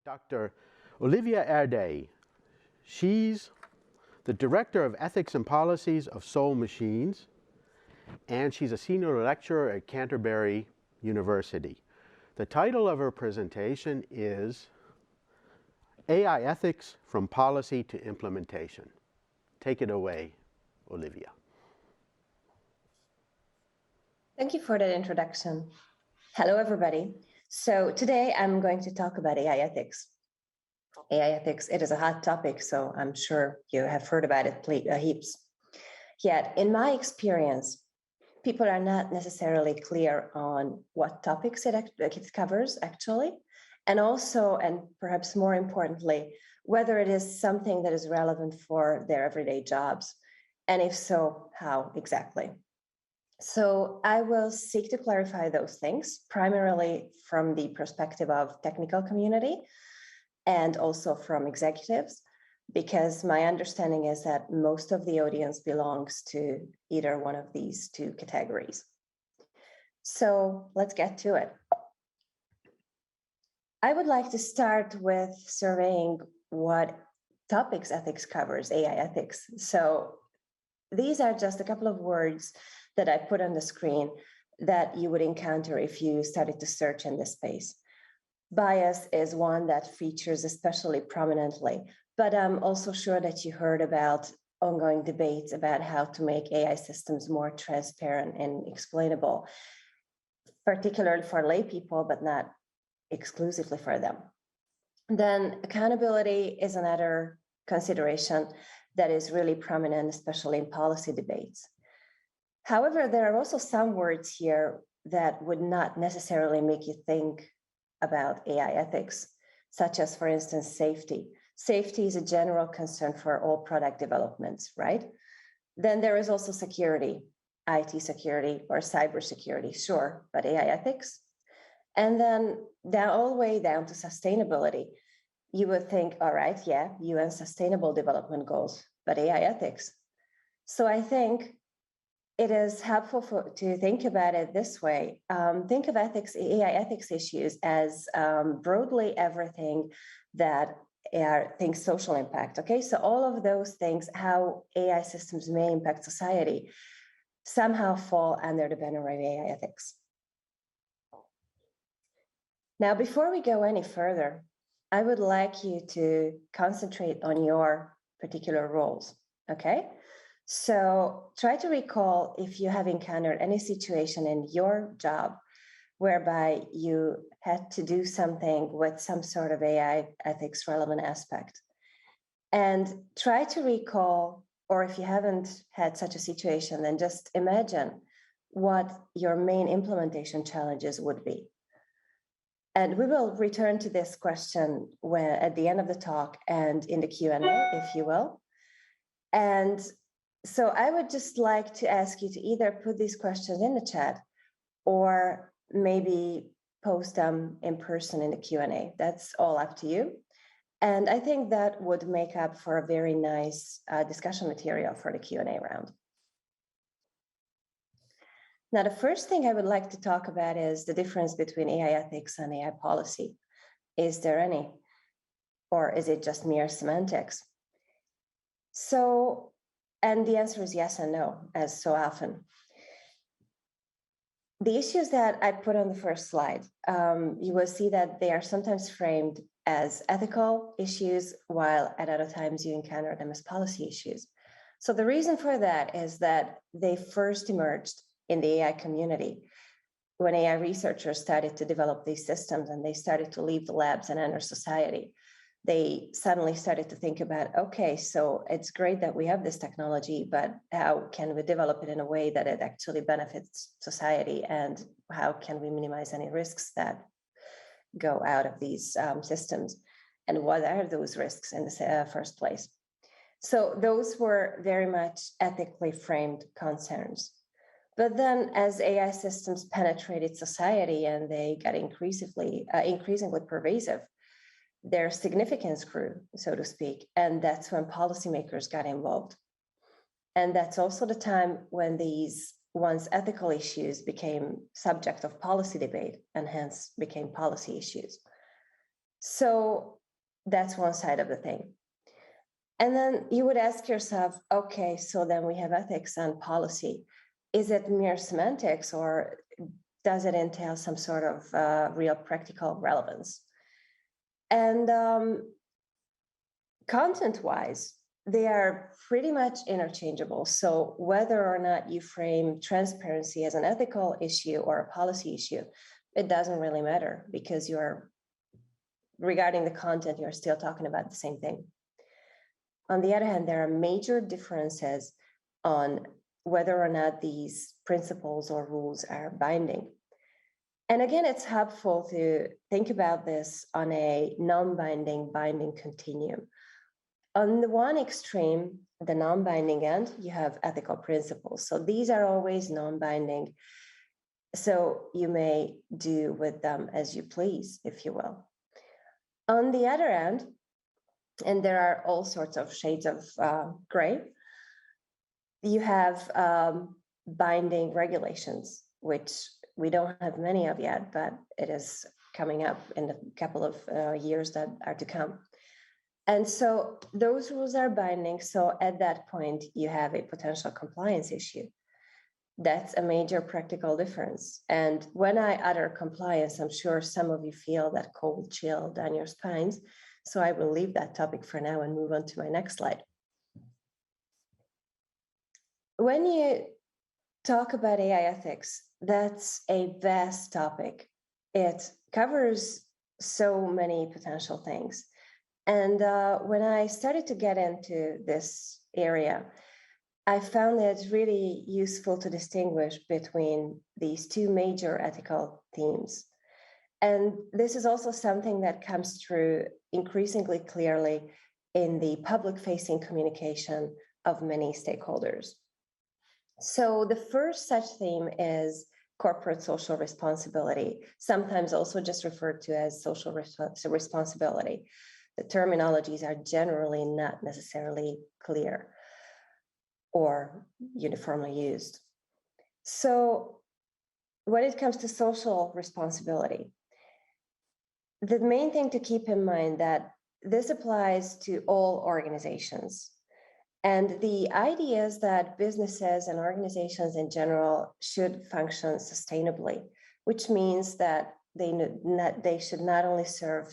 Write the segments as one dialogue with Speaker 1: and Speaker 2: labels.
Speaker 1: Dr. Olivia Erdelyi. She's the Director of Ethics and Policies of Soul Machines, and she's a senior lecturer at Canterbury University. The title of her presentation is AI Ethics from Policy to Implementation. Take it away, Olivia.
Speaker 2: Thank you for that introduction. Hello, everybody. So today I'm going to talk about AI ethics. AI ethics, it is a hot topic, so I'm sure you have heard about it heaps. Yet, in my experience, people are not necessarily clear on what topics it covers, actually, and also, and perhaps more importantly, whether it is something that is relevant for their everyday jobs, and if so, how exactly. So I will seek to clarify those things, primarily from the perspective of technical community and also from executives, because my understanding is that most of the audience belongs to either one of these two categories. So let's get to it. I would like to start with surveying what topics ethics covers, AI ethics. So these are just a couple of words that I put on the screen that you would encounter if you started to search in this space. Bias is one that features especially prominently, but I'm also sure that you heard about ongoing debates about how to make AI systems more transparent and explainable, particularly for lay people, but not exclusively for them. Then accountability is another consideration that is really prominent, especially in policy debates. However, there are also some words here that would not necessarily make you think about AI ethics, such as, for instance, safety. Safety is a general concern for all product developments, right? Then there is also security, IT security or cybersecurity, sure, but AI ethics. And then all the way down to sustainability. You would think, all right, yeah, UN Sustainable Development Goals, but AI ethics. So I think it is helpful to think about it this way. Think of ethics, AI ethics issues as broadly everything that thinks social impact. Okay, so all of those things, how AI systems may impact society, somehow fall under the banner of AI ethics. Now, before we go any further, I would like you to concentrate on your particular roles, okay? So try to recall if you have encountered any situation in your job whereby you had to do something with some sort of AI ethics relevant aspect. And try to recall, or if you haven't had such a situation, then just imagine what your main implementation challenges would be. And we will return to this question at the end of the talk and in the Q&A, if you will. And so I would just like to ask you to either put these questions in the chat or maybe post them in person in the Q&A. That's all up to you. And I think that would make up for a very nice discussion material for the Q&A round. Now, the first thing I would like to talk about is the difference between AI ethics and AI policy. Is there any? Or is it just mere semantics? So, and the answer is yes and no, as so often. The issues that I put on the first slide, you will see that they are sometimes framed as ethical issues, while at other times you encounter them as policy issues. So the reason for that is that they first emerged in the AI community when AI researchers started to develop these systems and they started to leave the labs and enter society. They suddenly started to think about, okay, so it's great that we have this technology, but how can we develop it in a way that it actually benefits society, and how can we minimize any risks that go out of these systems, and what are those risks in the first place? So those were very much ethically framed concerns. But then as AI systems penetrated society and they got increasingly pervasive, their significance grew, so to speak, and that's when policymakers got involved. And that's also the time when these once ethical issues became subject of policy debate and hence became policy issues. So That's one side of the thing. And then you would ask yourself, okay, so then we have ethics and policy. Is it mere semantics, or does it entail some sort of real practical relevance? And content-wise, they are pretty much interchangeable. So whether or not you frame transparency as an ethical issue or a policy issue, it doesn't really matter, because you're, regarding the content, you're still talking about the same thing. On the other hand, there are major differences on whether or not these principles or rules are binding. And again, it's helpful to think about this on a non-binding, binding continuum. On the one extreme, the non-binding end, you have ethical principles. So these are always non-binding. So you may do with them as you please, if you will. On the other end, and there are all sorts of shades of gray, you have binding regulations, which we don't have many of yet, but it is coming up in a couple of years that are to come. And so those rules are binding. So at that point, you have a potential compliance issue. That's a major practical difference. And when I utter compliance, I'm sure some of you feel that cold chill down your spines. So I will leave that topic for now and move on to my next slide. When you talk about AI ethics, that's a vast topic. It covers so many potential things. And when I started to get into this area, I found it really useful to distinguish between these two major ethical themes. And this is also something that comes through increasingly clearly in the public-facing communication of many stakeholders. So the first such theme is corporate social responsibility, sometimes also just referred to as social responsibility. The terminologies are generally not necessarily clear or uniformly used. So when it comes to social responsibility, the main thing to keep in mind that this applies to all organizations. And the idea is that businesses and organizations in general should function sustainably, which means that they should not only serve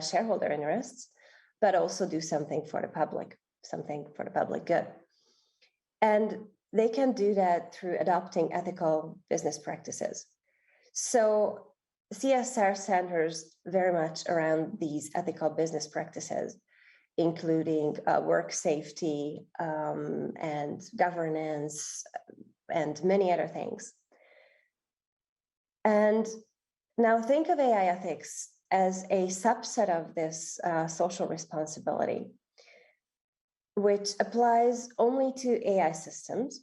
Speaker 2: shareholder interests, but also do something for the public good. And they can do that through adopting ethical business practices. So CSR centers very much around these ethical business practices, including work safety and governance and many other things. And now think of AI ethics as a subset of this social responsibility, which applies only to AI systems.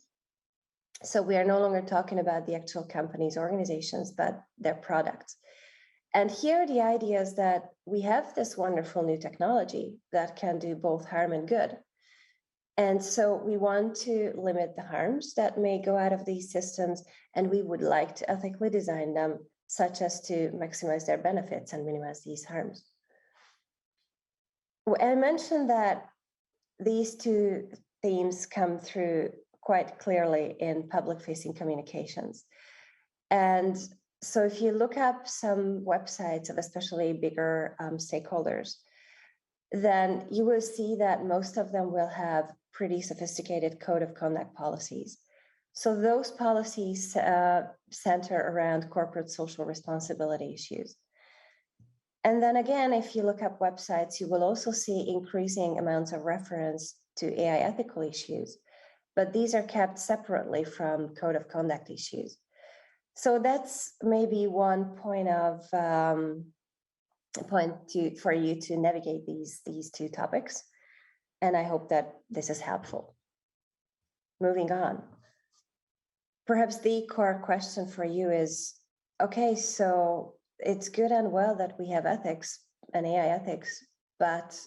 Speaker 2: So we are no longer talking about the actual companies, organizations, but their products. And here the idea is that we have this wonderful new technology that can do both harm and good. And so we want to limit the harms that may go out of these systems, and we would like to ethically design them such as to maximize their benefits and minimize these harms. I mentioned that these two themes come through quite clearly in public-facing communications. And so if you look up some websites of especially bigger stakeholders, then you will see that most of them will have pretty sophisticated code of conduct policies. So those policies center around corporate social responsibility issues. And then again, if you look up websites, you will also see increasing amounts of reference to AI ethical issues, but these are kept separately from code of conduct issues. So that's maybe one point for you to navigate these two topics. And I hope that this is helpful. Moving on. Perhaps the core question for you is, okay, so it's good and well that we have ethics and AI ethics, but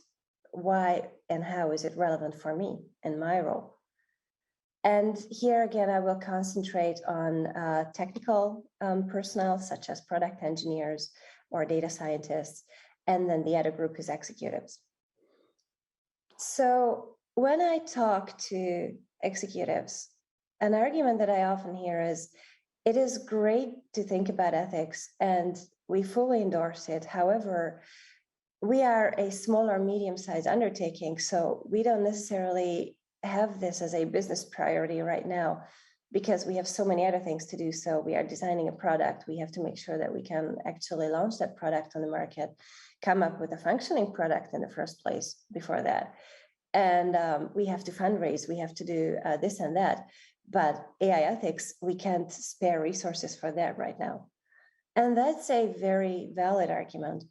Speaker 2: why and how is it relevant for me in my role? And here again, I will concentrate on technical personnel, such as product engineers or data scientists, and then the other group is executives. So when I talk to executives, an argument that I often hear is, it is great to think about ethics and we fully endorse it. However, we are a small or medium-sized undertaking, so we don't necessarily have this as a business priority right now because we have so many other things to do. So we are designing a product. We have to make sure that we can actually launch that product on the market, come up with a functioning product in the first place before that. And we have to fundraise, we have to do this and that. But AI ethics, we can't spare resources for that right now. And that's a very valid argument.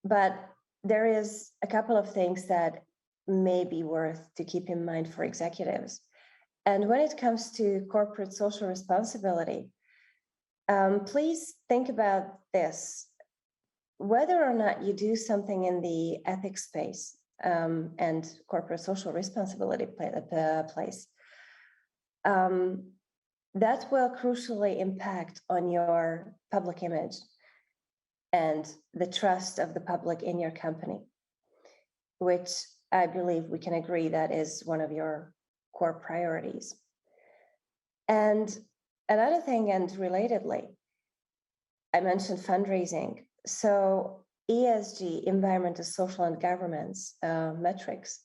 Speaker 2: But there is a couple of things that may be worth to keep in mind for executives. And when it comes to corporate social responsibility, please think about this. Whether or not you do something in the ethics space and corporate social responsibility place, that will crucially impact on your public image and the trust of the public in your company, which I believe we can agree that is one of your core priorities. And another thing, and relatedly, I mentioned fundraising. So ESG, environmental, social, and governance metrics,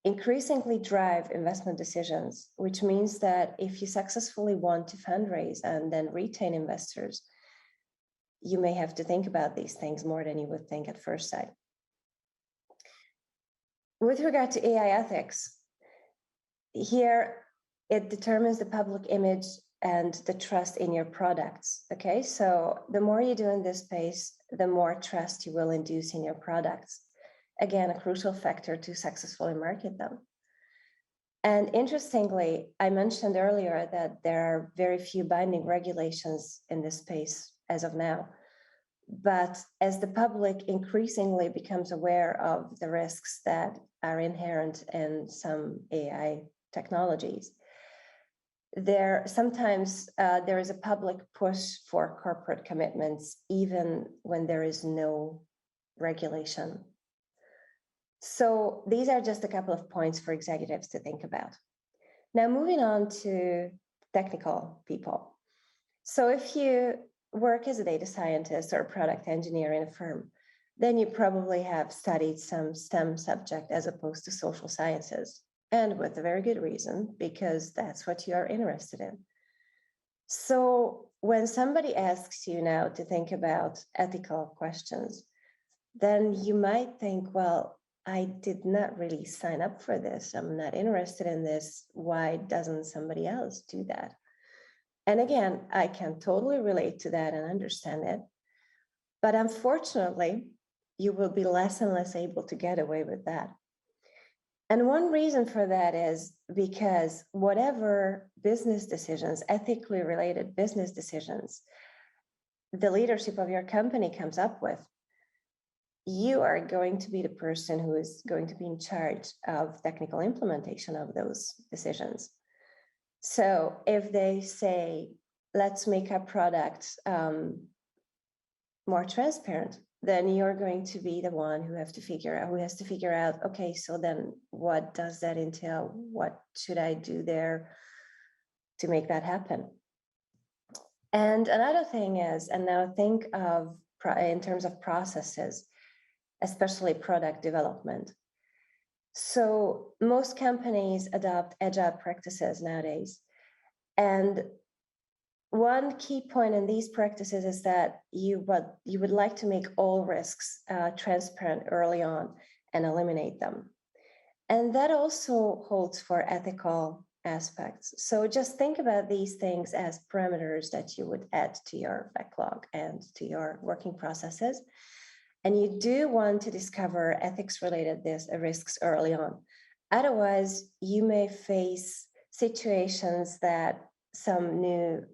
Speaker 2: increasingly drive investment decisions, which means that if you successfully want to fundraise and then retain investors, you may have to think about these things more than you would think at first sight. With regard to AI ethics, here it determines the public image and the trust in your products. Okay, so the more you do in this space, the more trust you will induce in your products. Again, a crucial factor to successfully market them. And interestingly, I mentioned earlier that there are very few binding regulations in this space as of now. But as the public increasingly becomes aware of the risks that are inherent in some AI technologies, sometimes there is a public push for corporate commitments, even when there is no regulation. So these are just a couple of points for executives to think about. Now, moving on to technical people. So if you work as a data scientist or a product engineer in a firm, then you probably have studied some STEM subject as opposed to social sciences, and with a very good reason, because that's what you are interested in. So when somebody asks you now to think about ethical questions, then you might think, well, I did not really sign up for this. I'm not interested in this. Why doesn't somebody else do that? And again, I can totally relate to that and understand it. But unfortunately, you will be less and less able to get away with that. And one reason for that is because whatever business decisions, ethically related business decisions, the leadership of your company comes up with, you are going to be the person who is going to be in charge of technical implementation of those decisions. So if they say, let's make our product more transparent, then you're going to be the one who has to figure out, okay, so then what does that entail? What should I do there to make that happen? And another thing is, and now think of in terms of processes, especially product development. So most companies adopt agile practices nowadays. And one key point in these practices is that you would like to make all risks transparent early on and eliminate them. And that also holds for ethical aspects. So just think about these things as parameters that you would add to your backlog and to your working processes. And you do want to discover ethics-related risks early on. Otherwise, you may face situations that some new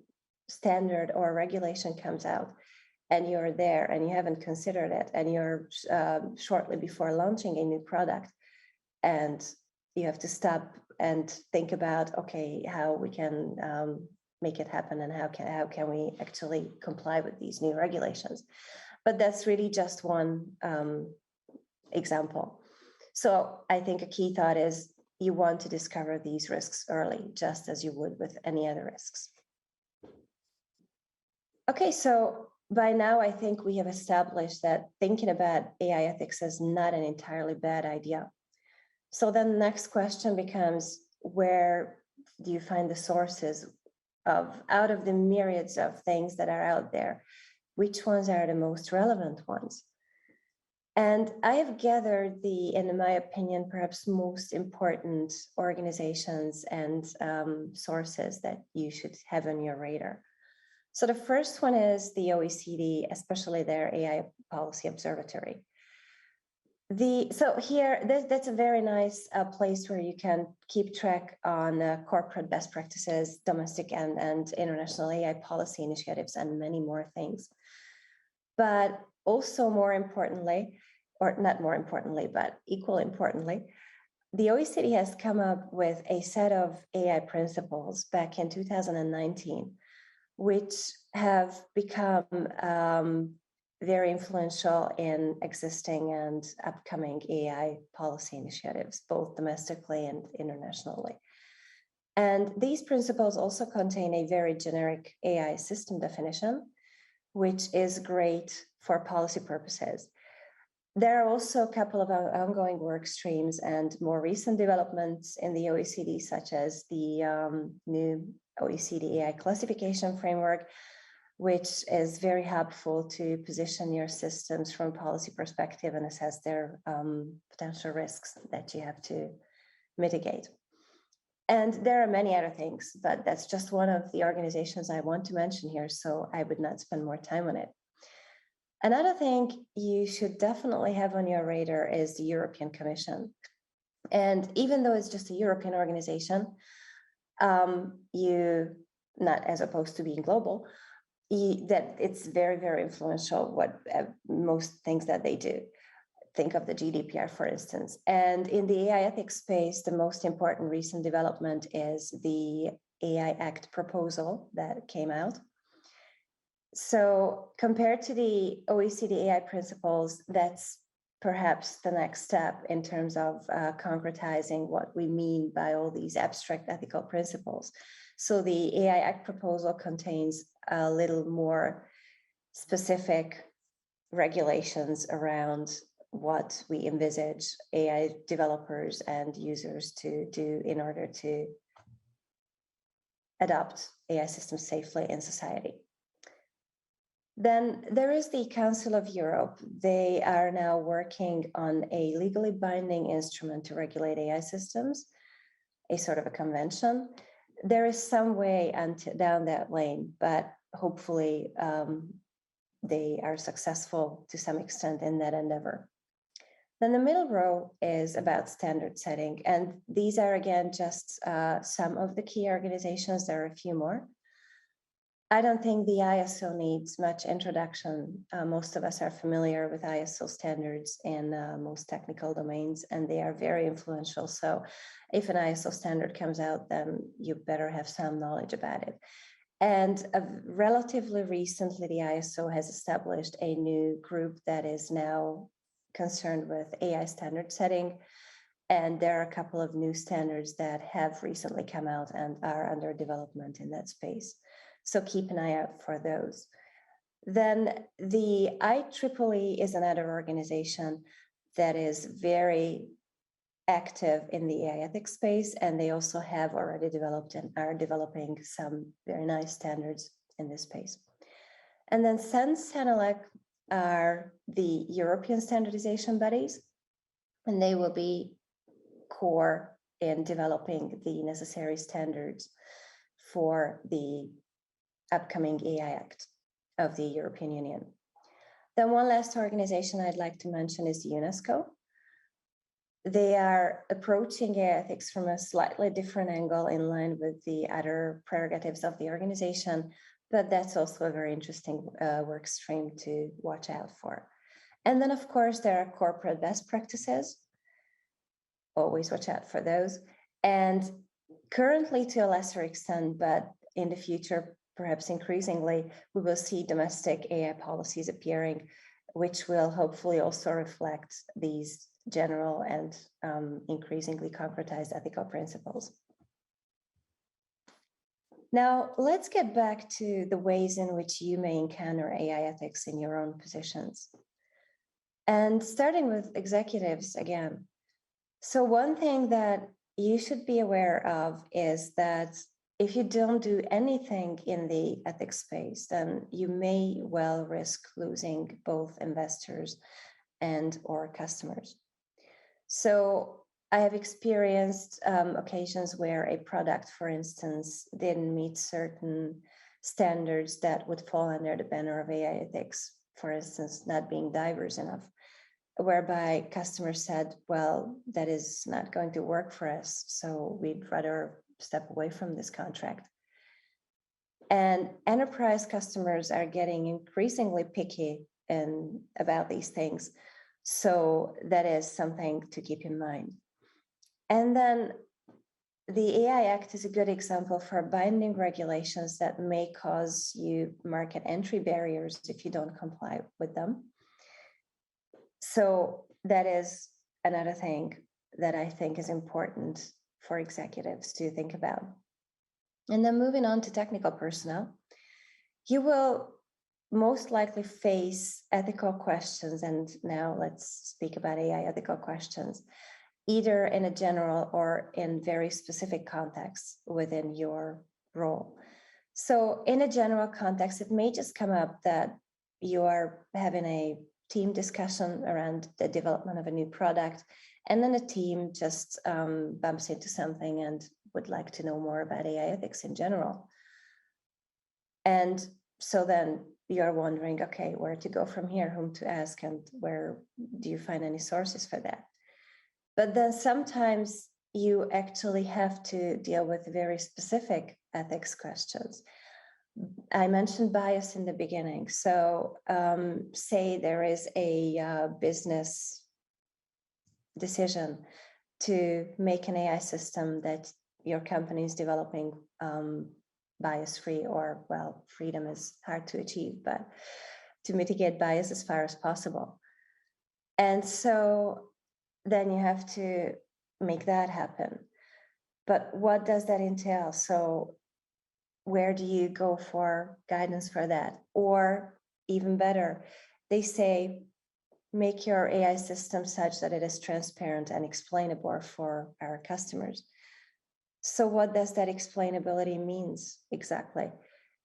Speaker 2: standard or regulation comes out and you're there and you haven't considered it and you're shortly before launching a new product and you have to stop and think about, okay, how we can make it happen and how can we actually comply with these new regulations. But that's really just one example. So I think a key thought is you want to discover these risks early, just as you would with any other risks. Okay, so by now I think we have established that thinking about AI ethics is not an entirely bad idea. So then the next question becomes, where do you find the sources of, out of the myriads of things that are out there, which ones are the most relevant ones? And I have gathered the, in my opinion, perhaps most important organizations and sources that you should have on your radar. So the first one is the OECD, especially their AI Policy Observatory. So here, that's a very nice place where you can keep track on corporate best practices, domestic and international AI policy initiatives, and many more things. But also more importantly, or not more importantly, but equally importantly, the OECD has come up with a set of AI principles back in 2019, which have become very influential in existing and upcoming AI policy initiatives, both domestically and internationally. And these principles also contain a very generic AI system definition, which is great for policy purposes. There are also a couple of ongoing work streams and more recent developments in the OECD, such as the new OECD AI classification framework, which is very helpful to position your systems from a policy perspective and assess their potential risks that you have to mitigate. And there are many other things, but that's just one of the organizations I want to mention here, so I would not spend more time on it. Another thing you should definitely have on your radar is the European Commission. And even though it's just a European organization, not as opposed to being global, that it's very, very influential what most things that they do. Think of the GDPR, for instance. And in the AI ethics space, the most important recent development is the AI Act proposal that came out. So compared to the OECD AI principles, that's perhaps the next step in terms of concretizing what we mean by all these abstract ethical principles. So the AI Act proposal contains a little more specific regulations around what we envisage AI developers and users to do in order to adopt AI systems safely in society. Then there is the Council of Europe. They are now working on a legally binding instrument to regulate AI systems, a sort of a convention. There is some way down that lane, but hopefully they are successful to some extent in that endeavor. Then the middle row is about standard setting. And these are, again, just some of the key organizations. There are a few more. I don't think the ISO needs much introduction. Most of us are familiar with ISO standards in most technical domains, and they are very influential. So if an ISO standard comes out, then you better have some knowledge about it. And relatively recently, the ISO has established a new group that is now concerned with AI standard setting. And there are a couple of new standards that have recently come out and are under development in that space. So keep an eye out for those. Then the IEEE is another organization that is very active in the AI ethics space, and they also have already developed and are developing some very nice standards in this space. And then SENS, SENELEC are the European standardization bodies, and they will be core in developing the necessary standards for the upcoming AI Act of the European Union. Then one last organization I'd like to mention is UNESCO. They are approaching AI ethics from a slightly different angle in line with the other prerogatives of the organization, but that's also a very interesting work stream to watch out for. And then, of course, there are corporate best practices. Always watch out for those. And currently, to a lesser extent, but in the future, perhaps increasingly, we will see domestic AI policies appearing which will hopefully also reflect these general and increasingly concretized ethical principles. Now, let's get back to the ways in which you may encounter AI ethics in your own positions. And starting with executives again. So one thing that you should be aware of is that if you don't do anything in the ethics space, then you may well risk losing both investors and or customers. So I have experienced occasions where a product, for instance, didn't meet certain standards that would fall under the banner of AI ethics, for instance, not being diverse enough, whereby customers said, well, that is not going to work for us, so we'd rather step away from this contract. And enterprise customers are getting increasingly picky about these things. So that is something to keep in mind. And then the AI Act is a good example for binding regulations that may cause you market entry barriers if you don't comply with them. So that is another thing that I think is important for executives to think about. And then moving on to technical personnel, you will most likely face ethical questions. And now let's speak about AI ethical questions, either in a general or in very specific contexts within your role. So in a general context, it may just come up that you are having a team discussion around the development of a new product, and then the team just bumps into something and would like to know more about AI ethics in general. And so then you're wondering, okay, where to go from here, whom to ask, and where do you find any sources for that? But then sometimes you actually have to deal with very specific ethics questions. I mentioned bias in the beginning. So say there is a business decision to make an AI system that your company is developing bias-free, or, well, freedom is hard to achieve, but to mitigate bias as far as possible. And so then you have to make that happen. But what does that entail? So where do you go for guidance for that? Or even better, they say, make your AI system such that it is transparent and explainable for our customers. So what does that explainability means exactly?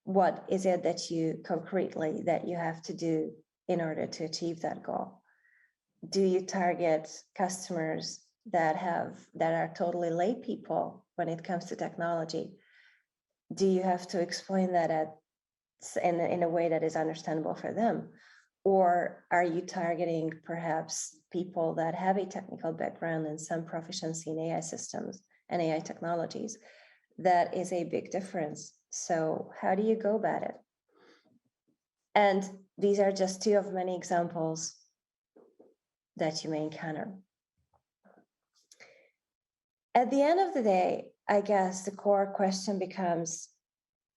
Speaker 2: What is it that you concretely that you have to do in order to achieve that goal? Do you target customers that are totally lay people when it comes to technology? Do you have to explain that in a way that is understandable for them? Or are you targeting perhaps people that have a technical background and some proficiency in AI systems and AI technologies? That is a big difference. So how do you go about it? And these are just two of many examples that you may encounter. At the end of the day, I guess the core question becomes,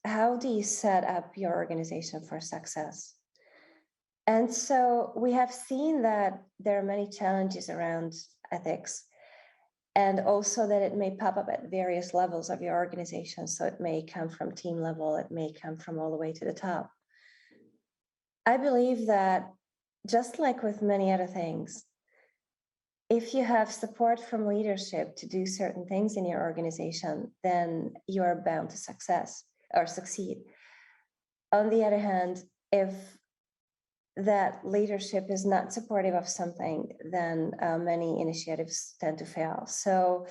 Speaker 2: how do you set up your organization for success? And so we have seen that there are many challenges around ethics, and also that it may pop up at various levels of your organization. So it may come from team level, it may come from all the way to the top. I believe that just like with many other things, if you have support from leadership to do certain things in your organization, then you are bound to succeed. On the other hand, if that leadership is not supportive of something, then many initiatives tend to fail. So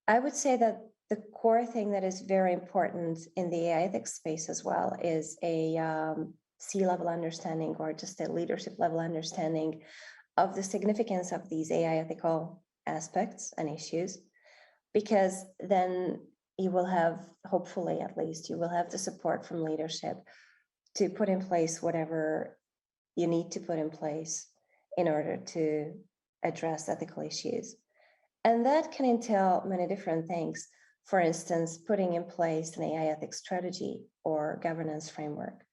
Speaker 2: I would say that the core thing that is very important in the AI ethics space as well is a C-level understanding, or just a leadership level understanding of the significance of these AI ethical aspects and issues, because then you will have, hopefully at least, you will have the support from leadership to put in place whatever you need to put in place in order to address ethical issues. And that can entail many different things. For instance, putting in place an AI ethics strategy or governance framework.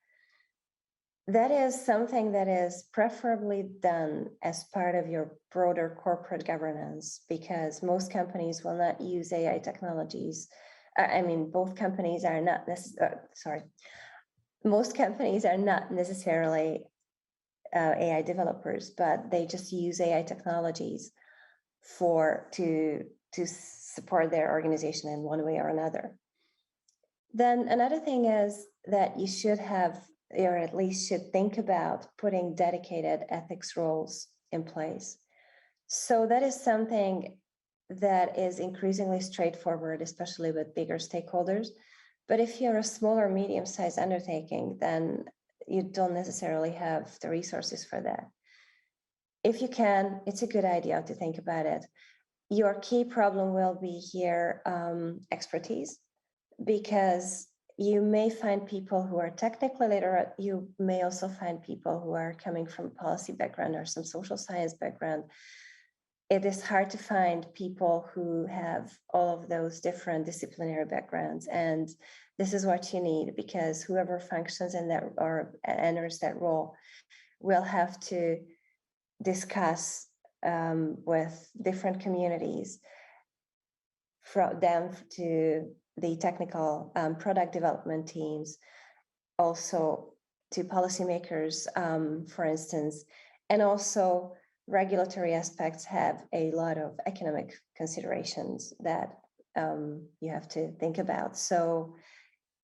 Speaker 2: that is something that is preferably done as part of your broader corporate governance, because most companies will not use AI technologies. I mean, both companies are not most companies are not necessarily AI developers, but they just use AI technologies to support their organization in one way or another. Then another thing is that you should have, or at least should think about putting dedicated ethics roles in place. So that is something that is increasingly straightforward, especially with bigger stakeholders. But if you're a smaller, medium-sized undertaking, then you don't necessarily have the resources for that. If you can, it's a good idea to think about it. Your key problem will be here expertise, because you may find people who are technically literate. You may also find people who are coming from policy background or some social science background. It is hard to find people who have all of those different disciplinary backgrounds. And this is what you need, because whoever functions in that or enters that role will have to discuss with different communities, from them to the technical product development teams, also to policymakers, for instance, and also regulatory aspects have a lot of economic considerations that you have to think about. So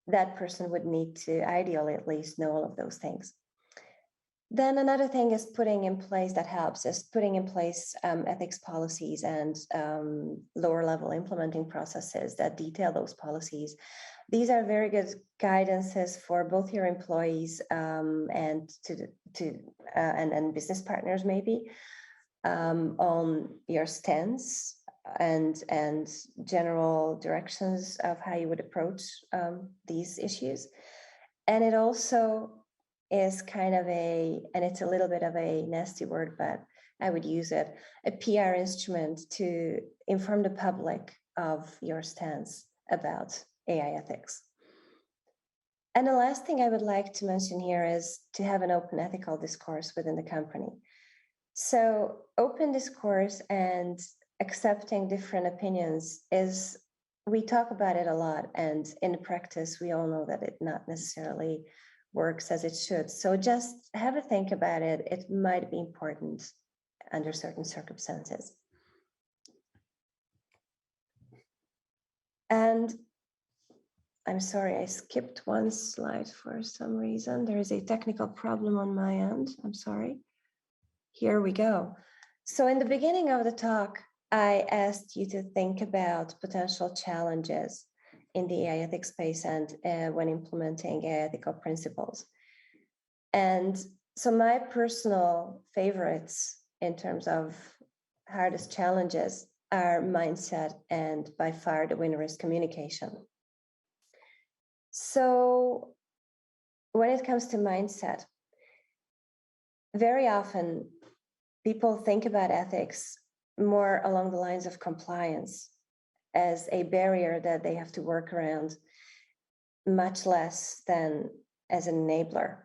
Speaker 2: that person would need to ideally at least know all of those things. Then another thing is putting in place ethics policies and lower level implementing processes that detail those policies. These are very good guidances for both your employees and business partners, maybe, on your stance and general directions of how you would approach these issues. And it also is kind of and it's a little bit of a nasty word, but I would use it, a PR instrument to inform the public of your stance about AI ethics. And the last thing I would like to mention here is to have an open ethical discourse within the company. So open discourse and accepting different opinions we talk about it a lot, and in practice, we all know that it not necessarily works as it should. So just have a think about it. It might be important under certain circumstances. And I'm sorry, I skipped one slide for some reason. There is a technical problem on my end. I'm sorry. Here we go. So in the beginning of the talk, I asked you to think about potential challenges in the AI ethics space and when implementing AI ethical principles. And so my personal favorites in terms of hardest challenges are mindset, and by far the winner is communication. So when it comes to mindset, very often people think about ethics more along the lines of compliance as a barrier that they have to work around, much less than as an enabler.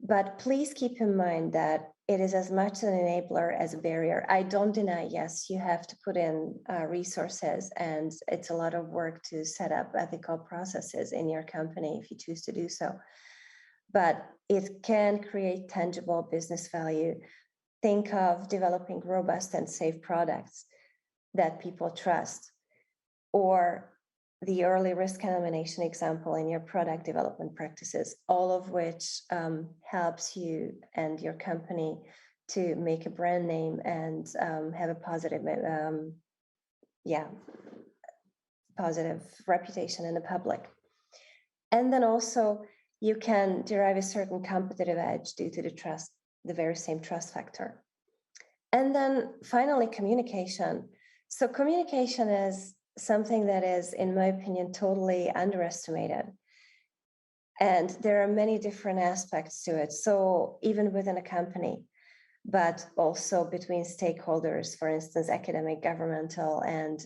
Speaker 2: But please keep in mind that it is as much an enabler as a barrier. I don't deny, yes, you have to put in resources, and it's a lot of work to set up ethical processes in your company if you choose to do so. But it can create tangible business value. Think of developing robust and safe products that people trust, or the early risk elimination example in your product development practices, all of which helps you and your company to make a brand name and have a positive reputation in the public. And then also you can derive a certain competitive edge due to the very same trust factor. And then finally, communication. So communication is something that is, in my opinion, totally underestimated. And there are many different aspects to it. So even within a company, but also between stakeholders, for instance, academic, governmental, and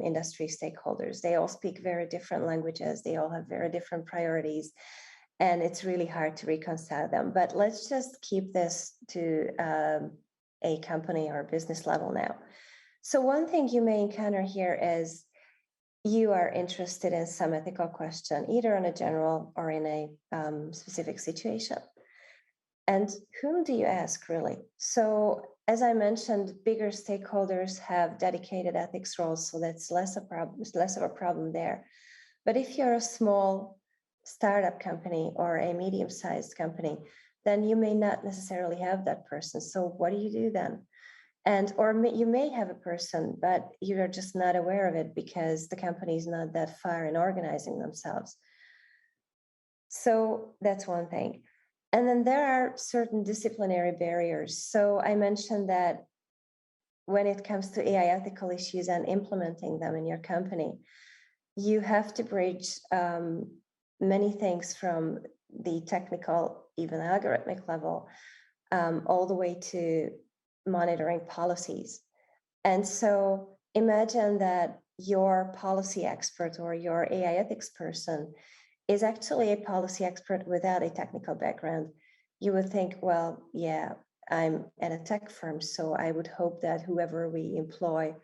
Speaker 2: industry stakeholders. They all speak very different languages. They all have very different priorities. and it's really hard to reconcile them. But let's just keep this to a company or business level now. So one thing you may encounter here is you are interested in some ethical question, either on a general or in a specific situation. And whom do you ask, really? So as I mentioned, bigger stakeholders have dedicated ethics roles, so that's less of a problem there. But if you're a small startup company or a medium-sized company, then you may not necessarily have that person. So what do you do then? You may have a person, but you're just not aware of it because the company is not that far in organizing themselves. So that's one thing. And then there are certain disciplinary barriers. So I mentioned that when it comes to AI ethical issues and implementing them in your company, you have to bridge many things from the technical, even algorithmic level, all the way to monitoring policies. And so imagine that your policy expert or your AI ethics person is actually a policy expert without a technical background. You would think, well, yeah, I'm at a tech firm, so I would hope that whoever we employ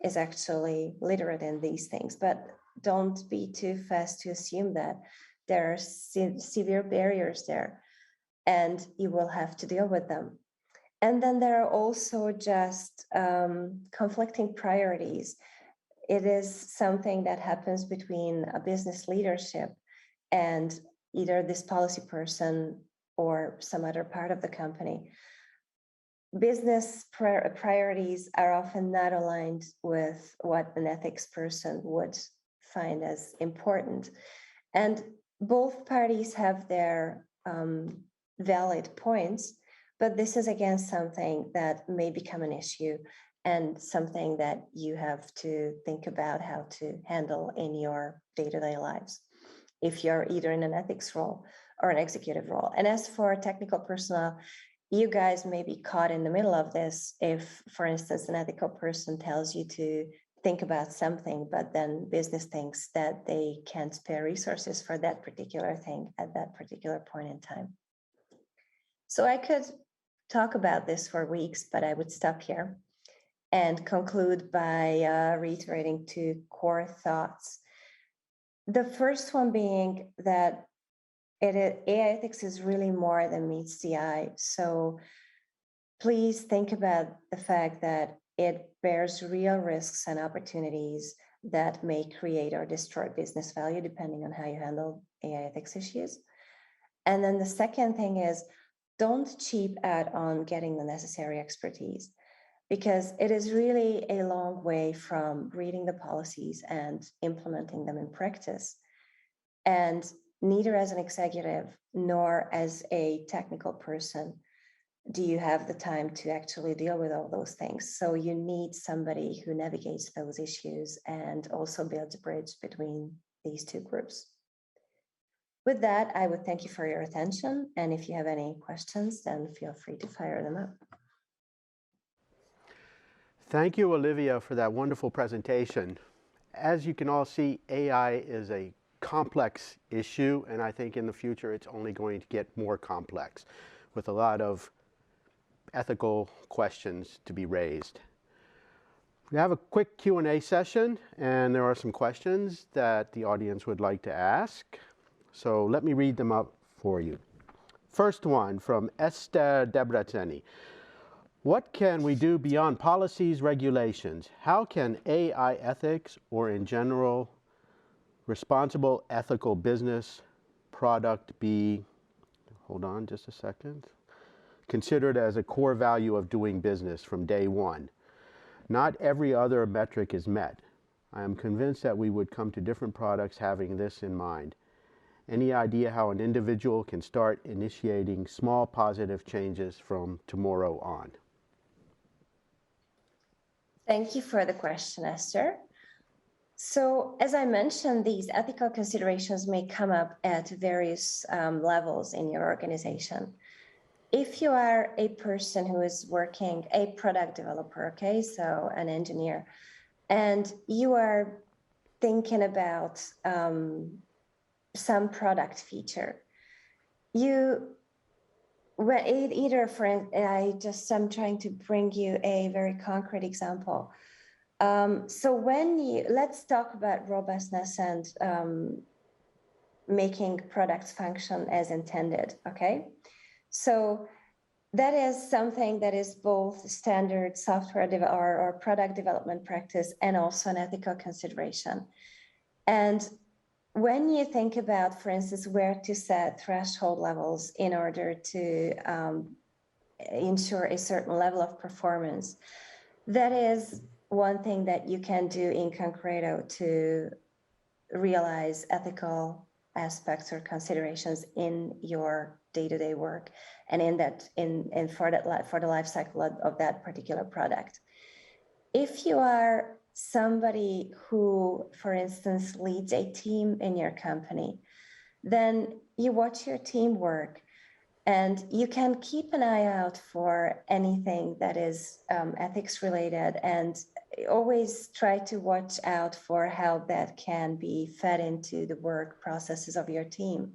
Speaker 2: is actually literate in these things. But don't be too fast to assume that. There are severe barriers there, and you will have to deal with them. And then there are also just conflicting priorities. It is something that happens between a business leadership and either this policy person or some other part of the company. Business priorities are often not aligned with what an ethics person would find as important. And both parties have their valid points, but this is again something that may become an issue and something that you have to think about how to handle in your day-to-day lives, if you're either in an ethics role or an executive role. And as for technical personnel, you guys may be caught in the middle of this if, for instance, an ethical person tells you to think about something, but then business thinks that they can't spare resources for that particular thing at that particular point in time. So I could talk about this for weeks, but I would stop here and conclude by reiterating two core thoughts. The first one being that AI ethics is really more than meets the eye. So please think about the fact that it bears real risks and opportunities that may create or destroy business value depending on how you handle AI ethics issues. And then the second thing is, don't cheap out on getting the necessary expertise, because it is really a long way from reading the policies and implementing them in practice. And neither as an executive nor as a technical person do you have the time to actually deal with all those things. So you need somebody who navigates those issues and also builds a bridge between these two groups. With that, I would thank you for your attention. And if you have any questions, then feel free to fire them up.
Speaker 1: Thank you, Olivia, for that wonderful presentation. As you can all see, AI is a complex issue, and I think in the future it's only going to get more complex with a lot of ethical questions to be raised. We have a quick Q&A session, and there are some questions that the audience would like to ask. So let me read them up for you. First one from Esther Debreceni. What can we do beyond policies, regulations? How can AI ethics, or in general, responsible ethical business product be, hold on just a second, considered as a core value of doing business from day one? Not every other metric is met. I am convinced that we would come to different products having this in mind. Any idea how an individual can start initiating small positive changes from tomorrow on?
Speaker 2: Thank you for the question, Esther. So as I mentioned, these ethical considerations may come up at various levels in your organization. If you are a person who is working, a product developer, okay, so an engineer, and you are thinking about some product feature, you, well, either for, I'm trying to bring you a very concrete example. So let's talk about robustness and making products function as intended, okay? So that is something that is both standard software or product development practice and also an ethical consideration. And when you think about, for instance, where to set threshold levels in order to ensure a certain level of performance, that is one thing that you can do in concreto to realize ethical aspects or considerations in your day-to-day work and for the life cycle of that particular product. If you are somebody who, for instance, leads a team in your company, then you watch your team work and you can keep an eye out for anything that is ethics related, and always try to watch out for how that can be fed into the work processes of your team.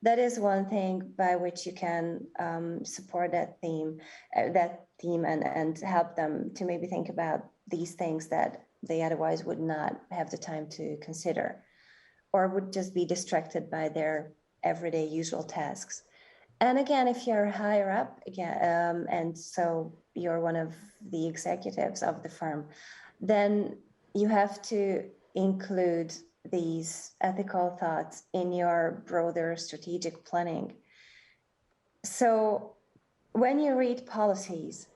Speaker 2: That is one thing by which you can support that team and help them to maybe think about these things that they otherwise would not have the time to consider, or would just be distracted by their everyday usual tasks. And again, if you're higher up, again, and so you're one of the executives of the firm, then you have to include these ethical thoughts in your broader strategic planning. So when you read policies,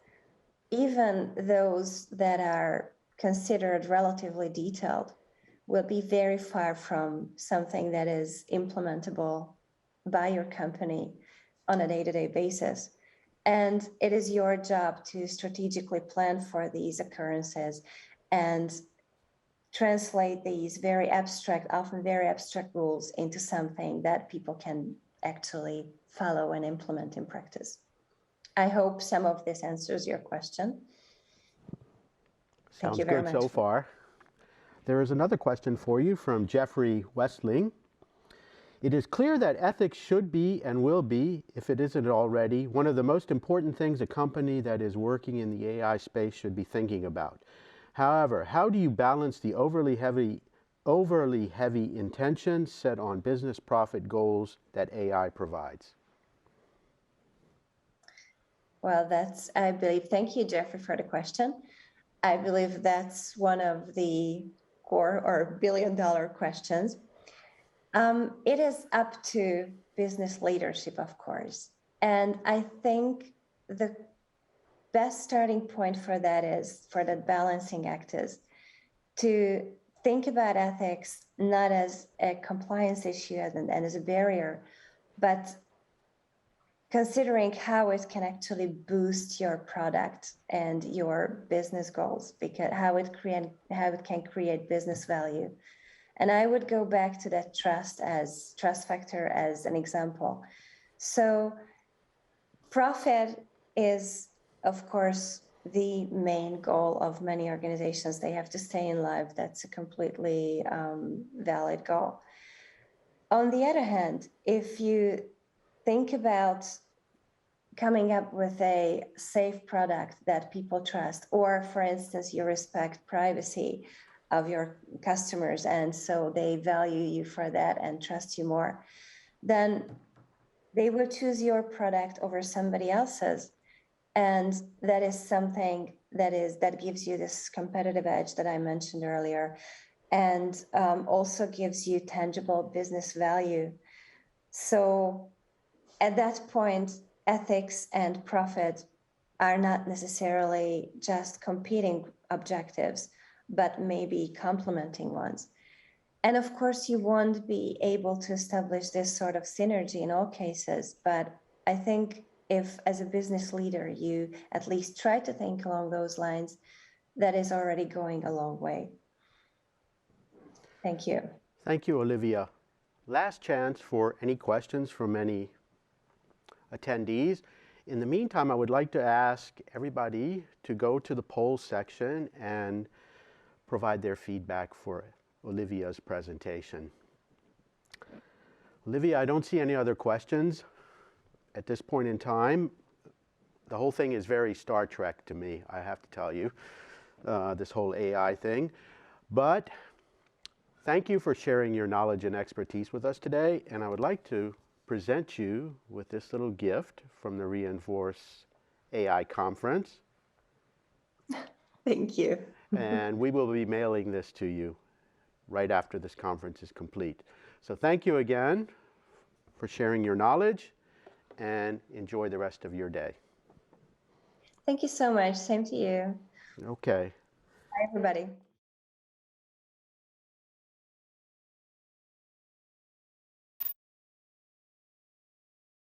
Speaker 2: even those that are considered relatively detailed will be very far from something that is implementable by your company on a day-to-day basis. And it is your job to strategically plan for these occurrences and translate these very abstract, often very abstract rules into something that people can actually follow and implement in practice. I hope some of this answers your question. Thank you very much.
Speaker 1: Sounds good so far. There is another question for you from Jeffrey Westling. It is clear that ethics should be and will be, if it isn't already, one of the most important things a company that is working in the AI space should be thinking about. However, how do you balance the overly heavy intention set on business profit goals that AI provides?
Speaker 2: Well, thank you, Jeffrey, for the question. I believe that's one of the core or billion-dollar questions. It is up to business leadership, of course. And I think the best starting point for that balancing act is to think about ethics not as a compliance issue and as a barrier, but considering how it can actually boost your product and your business goals, because how it can create business value. And I would go back to that trust factor as an example. So profit is, of course, the main goal of many organizations. They have to stay in life. That's a completely valid goal. On the other hand, if you think about coming up with a safe product that people trust, or for instance, you respect privacy of your customers, and so they value you for that and trust you more, then they will choose your product over somebody else's. And that is something that gives you this competitive edge that I mentioned earlier, and also gives you tangible business value. So at that point, ethics and profit are not necessarily just competing objectives, but maybe complementing ones. And of course, you won't be able to establish this sort of synergy in all cases, but I think if as a business leader, you at least try to think along those lines, that is already going a long way. Thank you.
Speaker 1: Thank you, Olivia. Last chance for any questions from any attendees. In the meantime, I would like to ask everybody to go to the polls section and provide their feedback for Olivia's presentation. Olivia, I don't see any other questions. at this point in time, the whole thing is very Star Trek to me, I have to tell you, this whole AI thing. But thank you for sharing your knowledge and expertise with us today, and I would like to present you with this little gift from the Reinforce AI conference.
Speaker 2: Thank you.
Speaker 1: And we will be mailing this to you right after this conference is complete. So thank you again for sharing your knowledge, and enjoy the rest of your day.
Speaker 2: Thank you so much. Same to you.
Speaker 1: Okay.
Speaker 2: Bye, everybody.